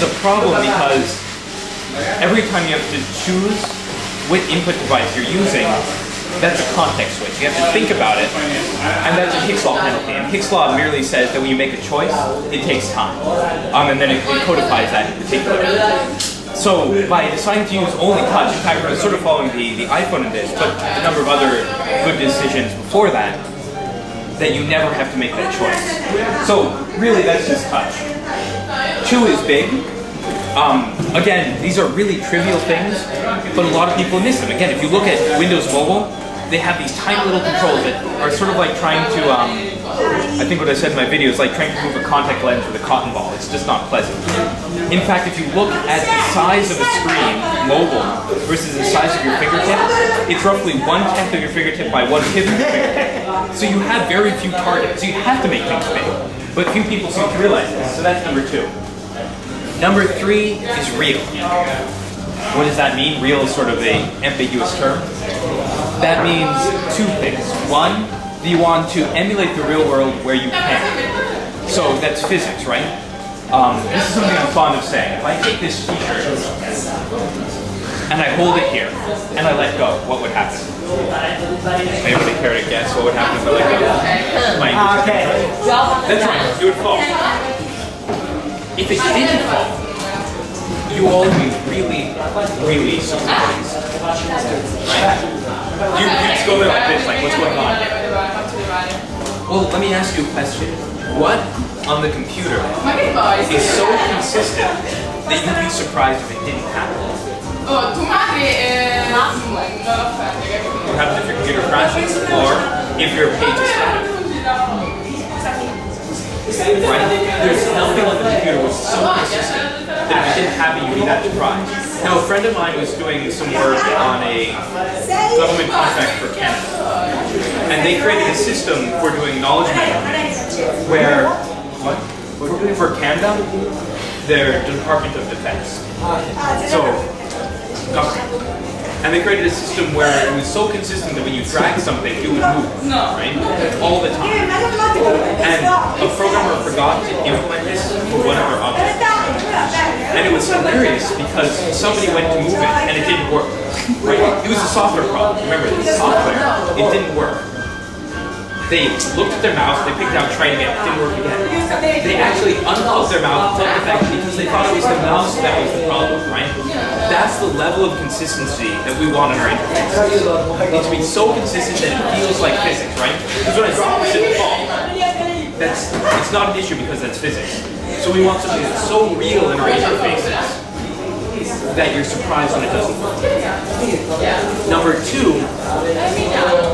a problem because every time you have to choose what input device you're using, that's a context switch. You have to think about it, and that's a Hicks law penalty. And Hicks law merely says that when you make a choice, it takes time. And then it codifies that in particular. So by deciding to use only touch, in fact, we're sort of following the iPhone in this, but a number of other good decisions before that, that you never have to make that choice. So really, that's just touch. 2 is big. Again, these are really trivial things, but a lot of people miss them. Again, if you look at Windows Mobile, they have these tiny little controls that are sort of like trying to, I think what I said in my video is like trying to move a contact lens with a cotton ball. It's just not pleasant. In fact, if you look at the size of a screen, mobile, versus the size of your fingertip, it's roughly 1/10 of your fingertip by 1/5 of your fingertip. So you have very few targets. So you have to make things big. But few people seem to realize this. So that's number 2. Number 3 is real. What does that mean? Real is sort of an ambiguous term. That means 2 things. 1, you want to emulate the real world where you can. So that's physics, right? This is something I'm fond of saying. If I take this t-shirt and I hold it here and I let go, what would happen? Anybody care to guess what would happen if I let go? That's right, it would fall. If it didn't fall, you all would be really, really surprised. Right? You just go there like this, like what's going on? Well, let me ask you a question. What on the computer is so consistent that you'd be surprised if it didn't happen? What happens if your computer crashes or if your page is static? Right? There's nothing on the computer which is so consistent that if it didn't happen, you'd be that surprised. Now, a friend of mine was doing some work on a government contract for Canada, and they created a system for doing knowledge management where, for Canada, their Department of Defense. So, government. And they created a system where it was so consistent that when you drag something, it would move, right? All the time. And a programmer forgot to implement this for one of their objects. And it was hilarious because somebody went to move it and it didn't work. Right? It was a software problem. Remember, the software, it didn't work. They looked at their mouse, they picked out try again, it didn't work again. They actually unplugged their mouse, plugged it back because they thought it was the mouse that was the problem, right? That's the level of consistency that we want in our interface. It needs to be so consistent that it feels like physics, right? Because when I drop this, it will fall. It's not an issue because that's physics. So we want something that's so real in our interfaces that you're surprised when it doesn't work. Number 2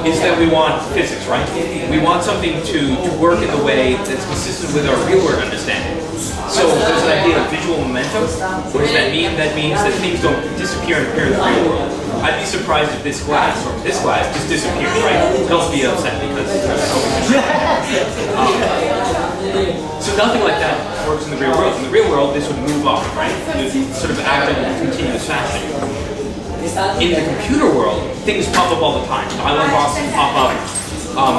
is that we want physics, right? We want something to work in the way that's consistent with our real-world understanding. So there's an idea of visual momentum. What does that mean? That means that things don't disappear and appear in the real world. I'd be surprised if this glass or this glass just disappeared, right? Don't be upset because so nothing like that works in the real world. In the real world, this would move off, right? It would sort of act in a continuous fashion. In the computer world, things pop up all the time. Dialog boxes pop up.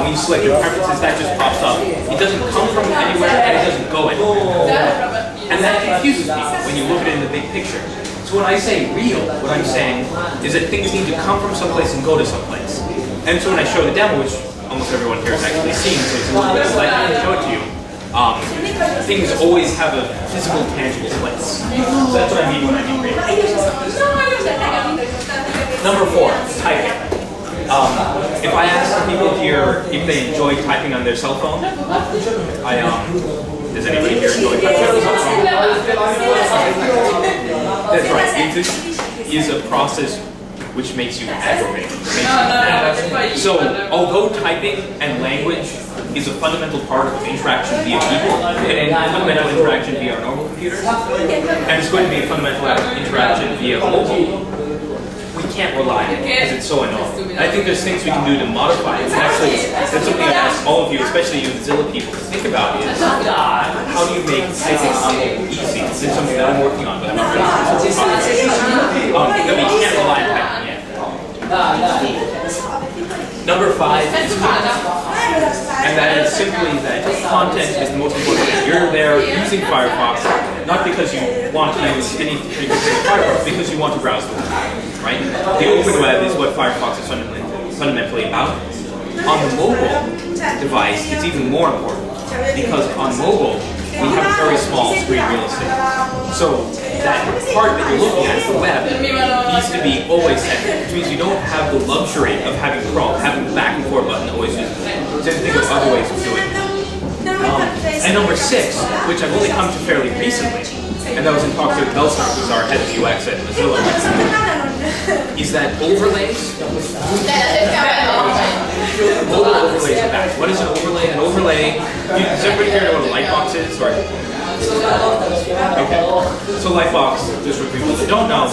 When you select your preferences, that just pops up. It doesn't come from anywhere, and it doesn't go anywhere. And that confuses me when you look at it in the big picture. So when I say real, what I'm saying is that things need to come from someplace and go to someplace. And so when I show the demo, which almost everyone here has actually seen, so it's a little bit slightly to show it to you, things always have a physical, tangible place. So that's what I mean when I mean real. Number 4, typing. If I ask people here if they enjoy typing on their cell phone, does anybody here enjoy typing on their cell phone? That's right. This is a process which makes you aggravated. So, although typing and language is a fundamental part of interaction via people, and a fundamental interaction via our normal computers, and it's going to be a fundamental interaction via mobile, we can't rely on it because it's so annoying. I think there's things we can do to modify it. And actually, that's something I've asked all of you, especially you Zilla people, to think about is how do you make typing on mobile easy? This is something that I'm working on, but I'm not ready to that we can't rely on typing yet. Number 5 is content. And that is simply that content is the most important thing. You're there using Firefox, not because you want to use any Firefox, because you want to browse the web, right? The open web is what Firefox is fundamentally about. On the mobile device, it's even more important, because on mobile, we have very small screen real estate. So that part that you're looking at, the web, needs to be always centered, which means you don't have the luxury of having Chrome, having the back and forth button always used. So think of other ways of doing it. And number 6, which I've only come to fairly recently, and that was in talk to Melstar, who's our head of UX at Mozilla, is that overlays. Mobile overlays are back. What is an overlay? An overlay, does everybody here know what a lightbox is? Or? Okay. So lightbox, just for people that don't know,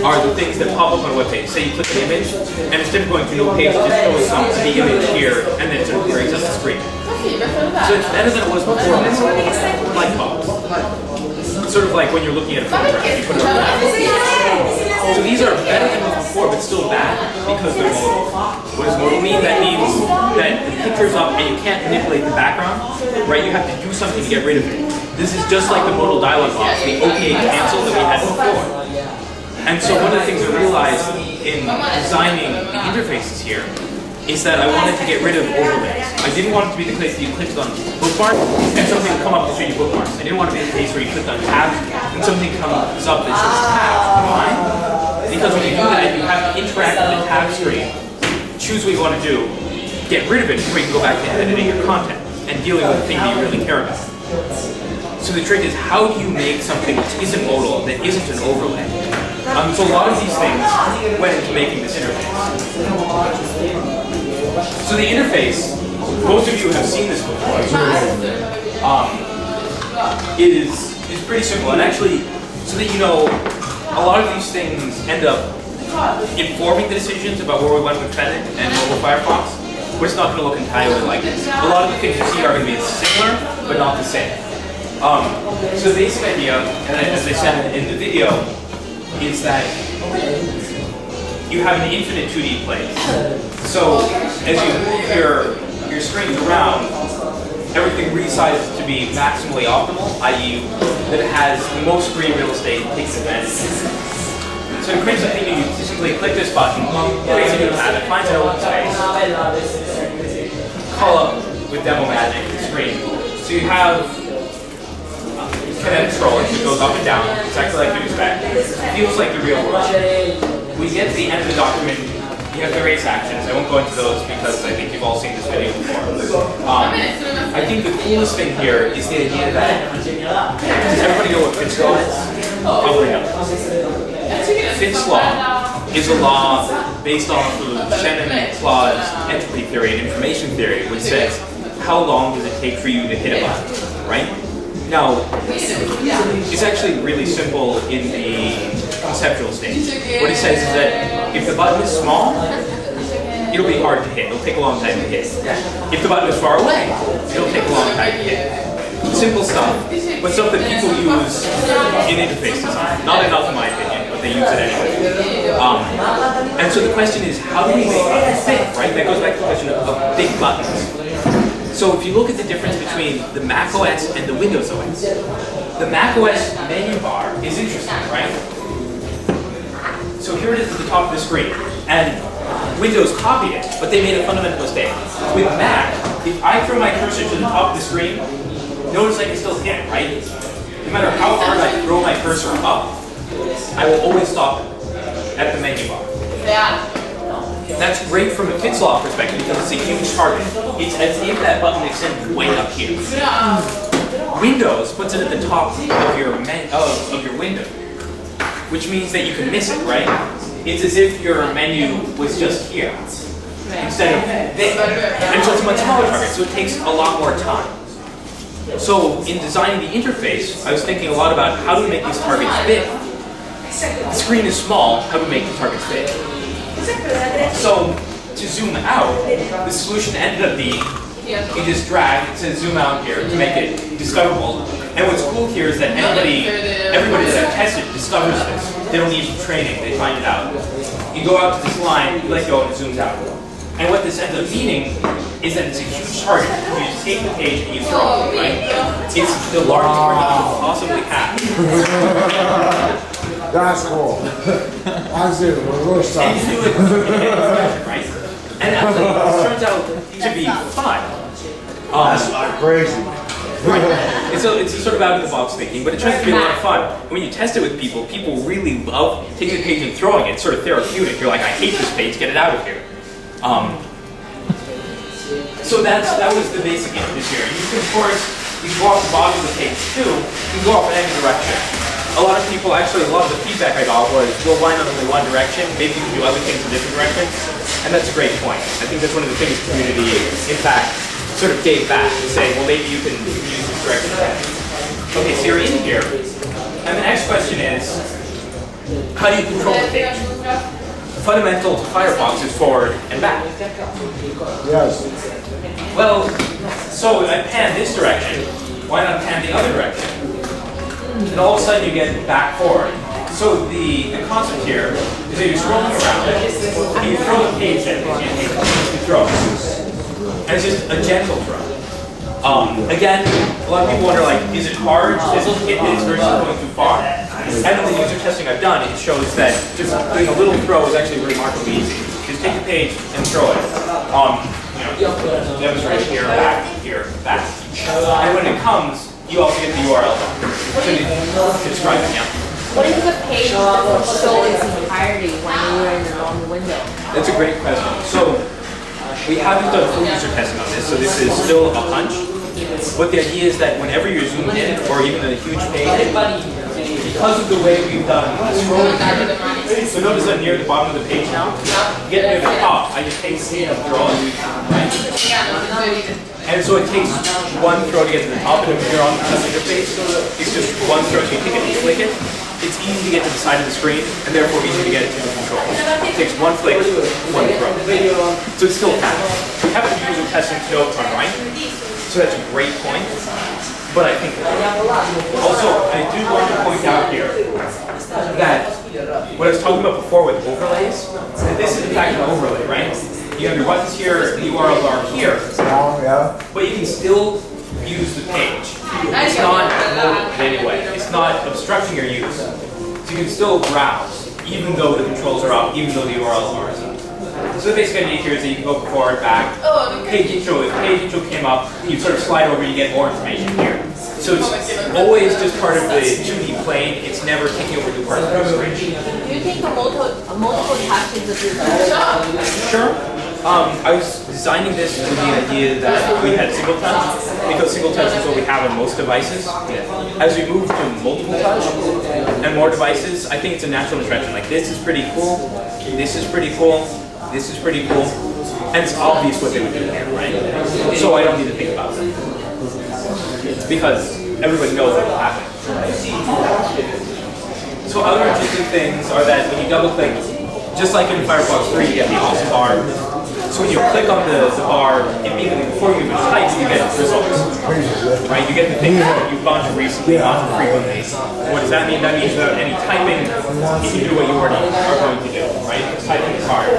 are the things that pop up on a web page. Say you click an image, and instead of going through no page, it just goes some to the image here, and then it sort of brings up the screen. So it's better than it was before. Lightbox. Sort of like when you're looking at a photograph, you put it on the So these are better than before, but still bad because they're modal. What does modal mean? That means that the picture's up and you can't manipulate the background, right? You have to do something to get rid of it. This is just like the modal dialog box, the OK cancel that we had before. And so one of the things I realized in designing the interfaces here is that I wanted to get rid of overlays. I didn't want it to be the case that you clicked on bookmark and something would come up to show you bookmarks. I didn't want it to be the case where you clicked on tabs and something comes up that says tabs. Why? Because when you do that, you have to interact with the tab screen, choose what you want to do, get rid of it before you can go back to editing your content and dealing with the thing that you really care about. So the trick is, how do you make something that isn't modal, that isn't an overlay? So a lot of these things went into making this interface. So the interface, most of you have seen this before, is pretty simple. And actually, so that you know, a lot of these things end up informing the decisions about where we went with Fennec and mobile Firefox, but it's not going to look entirely like this. A lot of the things you see are going to be similar, but not the same. So the basic idea, and as I said in the video, is that you have an infinite 2D place. So as you move your screens around, everything resizes to be maximally optimal, i.e. that it has the most screen real estate and takes advantage of it. So to create something new, you simply click this button, creates a new tab, it finds an open space, call up with Demo Magic the screen. So you have kinetic scrolling, so it goes up and down, exactly like you'd expect. It feels like the real world. We get to the end of the document, you have various actions. I won't go into those because I think you've all seen this video before. I think the coolest thing here is the idea that, does everybody know what Fitz's law is? Probably not. Fitz's law is a law based off of Shannon-Claude's entropy theory and information theory, which says, how long does it take for you to hit a button, right? Now, it's actually really simple in the conceptual stage. What it says is that if the button is small, it'll be hard to hit. It'll take a long time to hit. If the button is far away, it'll take a long time to hit. Simple stuff, but stuff that people use in interface design. Not enough in my opinion, but they use it anyway. And so the question is, how do we make buttons big, right? That goes back to the question of big buttons. So if you look at the difference between the Mac OS and the Windows OS, the Mac OS menu bar is interesting, right? So here it is at the top of the screen, and Windows copied it, but they made a fundamental mistake. With Mac, if I throw my cursor to the top of the screen, notice I can still hit, right? No matter how hard I throw my cursor up, I will always stop at the menu bar. That's great from a Fitz law perspective because it's a huge target. It's as if that button extended way up here. Windows puts it at the top of your window, which means that you can miss it, right? It's as if your menu was just here instead of there. And so it's a much smaller target, so it takes a lot more time. So in designing the interface, I was thinking a lot about how do we make these targets big? The screen is small, how do we make the targets big? So to zoom out, the solution ended up being you just drag, it says zoom out here to make it discoverable. And what's cool here is that everybody that I've tested discovers this. They don't need training, they find it out. You go out to this line, you let go and it zooms out. And what this ends up meaning is that it's a huge target. You just take the page and you throw it, right? It's the largest target you can possibly have. That's cool. I see the reverse side. And you do it in any direction, right? And actually, this turns out to be fun. That's crazy. Right. It's a sort of out-of-the-box thinking, but it turns out to be a lot of fun. When you test it with people, people really love taking the page and throwing it. It's sort of therapeutic. You're like, I hate this page, get it out of here. So that was the basic image here. You can, of course, you can go off the bottom of the page too. You can go off in any direction. A lot of people, actually, a lot of the feedback I got was, well, why not only one direction? Maybe you can do other things in different directions. And that's a great point. I think that's one of the things the community, in fact, sort of gave back to say, well, maybe you can use this direction. Okay, so you're in here. And the next question is, how do you control the page? Fundamental to Firefox is forward and back. Yes. Well, so I pan this direction. Why not pan the other direction? And all of a sudden you get back forward. So the concept here is that you're scrolling around and you throw the page at you throw. And it's just a gentle throw. Again, a lot of people wonder, like, is it hard? Is it hit this versus going too far? And in the user testing I've done, it shows that just doing a little throw is actually remarkably easy. Just take the page and throw it. Demonstrate here, back. And when it comes, you also get the URL to describe it, yeah. What if the page doesn't show its entirety when you're on the window? That's a great question. So we haven't done full user testing on this, so this is still a hunch. But the idea is that whenever you're zoomed in, or even a huge page, because of the way we've done scrolling here, so notice that near the bottom of the page now, to get near the top, I just take the page and throw it, right? And so it takes one throw to get to the top, and if you're on the interface, it's just one throw, so you take it and flick it. It's easy to get to the side of the screen, and therefore easy to get it to the controls. It takes one flick, one throw. So it's still fast. We haven't user testing to know it's on right, so that's a great point. But I think also, I do want to point out here that what I was talking about before with overlays, this is in fact an overlay, right? You have your buttons here, the URL bar here, but you can still use the page. It's not loaded in any way. It's not obstructing your use. So you can still browse, even though the controls are up, even though the URL bar is up. So the basic idea here is that you can go forward, back. Page intro, if page intro came up, you sort of slide over, you get more information here. So it's always just part of the 2D plane. It's never taking over the part of the screen. Do you think a multiple touches of your Sure. I was designing this with the idea that we had single touch, because single touch is what we have on most devices. As we move to multiple touch and more devices, I think it's a natural interaction. Like, this is pretty cool, this is pretty cool, this is pretty cool, and it's obvious what they would do here, right? So I don't need to think about it, because everybody knows what will happen. So other interesting things are that when you double click, just like in Firefox 3, you get the awesome bar. So when you click on the bar, immediately before you even type, you get results. Right? You get the things that you've gone to recently, gone to frequently. What does that mean? That means without any typing, you can do what you already are going to do, right? Typing is hard.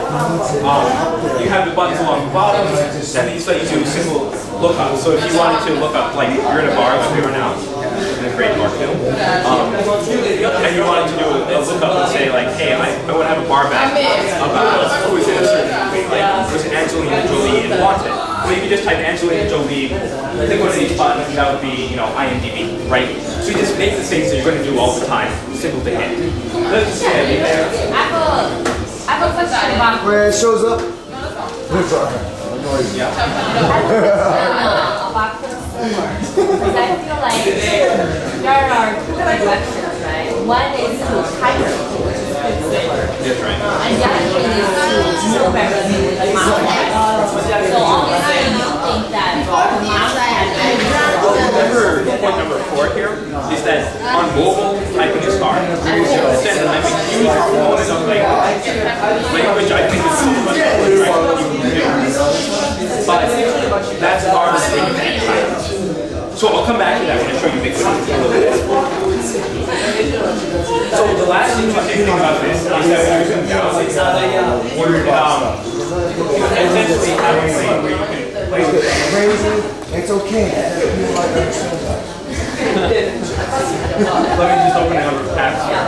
You have the buttons along the bottom, and these let you do simple lookups. So if you wanted to look up, like you're in a bar like we are now, in a great bar too, and you wanted to do a lookup and say like, hey, I want to have a bar back about who is in a certain movie, like was Angelina Jolie in Wanted. Well, you can just type Angelina Jolie, click one of these buttons, and that would be, IMDb, right? So you just make the things that you're going to do all the time, simple to hit. Let's see there. I have a question about Where it shows up? It's alright. Yeah. about consumer. Because I feel like there are two directions, right? One is to hire, which is consumer. That's right. And the other thing is to know everything with the mouse. So obviously you think that the mouse Remember, point number 4 here is that on mobile, typing is hard. I'm a huge proponent of language. I think is so much more direct than you can do. But that's hard when you can't type. So I'll come back to that when I show you Bigfoot a little bit. So the last interesting thing about this is that when you're zoomed out, essentially crazy where you can play with things. Crazy, it's okay. People like understand that. Let me just open another tab here.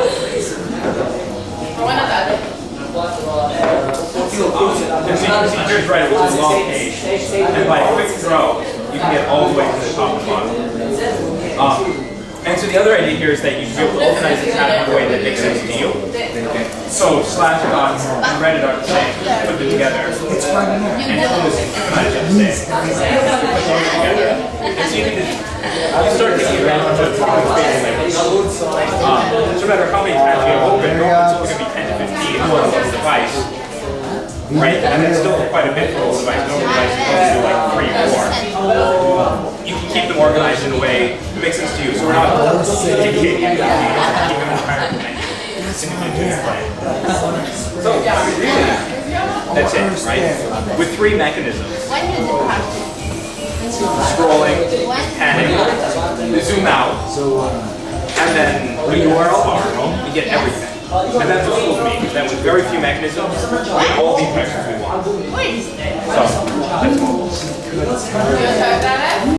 And so you can see here's right, it was a long page. And by a quick throw, you can get all the way to the top and bottom. And so the other idea here is that you should be able to organize the tab in a way that makes sense to you. So slash dots and Reddit are the same. Put them together. It's right in there. And Kubernetes are the same. Put those together. And so you can start taking advantage of space limits. No matter how many tabs you have open, normally it's only going to be 10 to 15 on the device. Right? And that's still quite a bit for a device. Normal devices only do like 3 or 4. You can keep them organized in a way that makes sense to you. So we're not dictating anything. You don't keep them entirely So really, that's it, right? With 3 mechanisms. When you do practice? Scrolling, panning, zoom out, and then a URL bar, you get everything. And that's what schools mean, is that with very few mechanisms, we get all the effects we want. Wait. So, that's cool.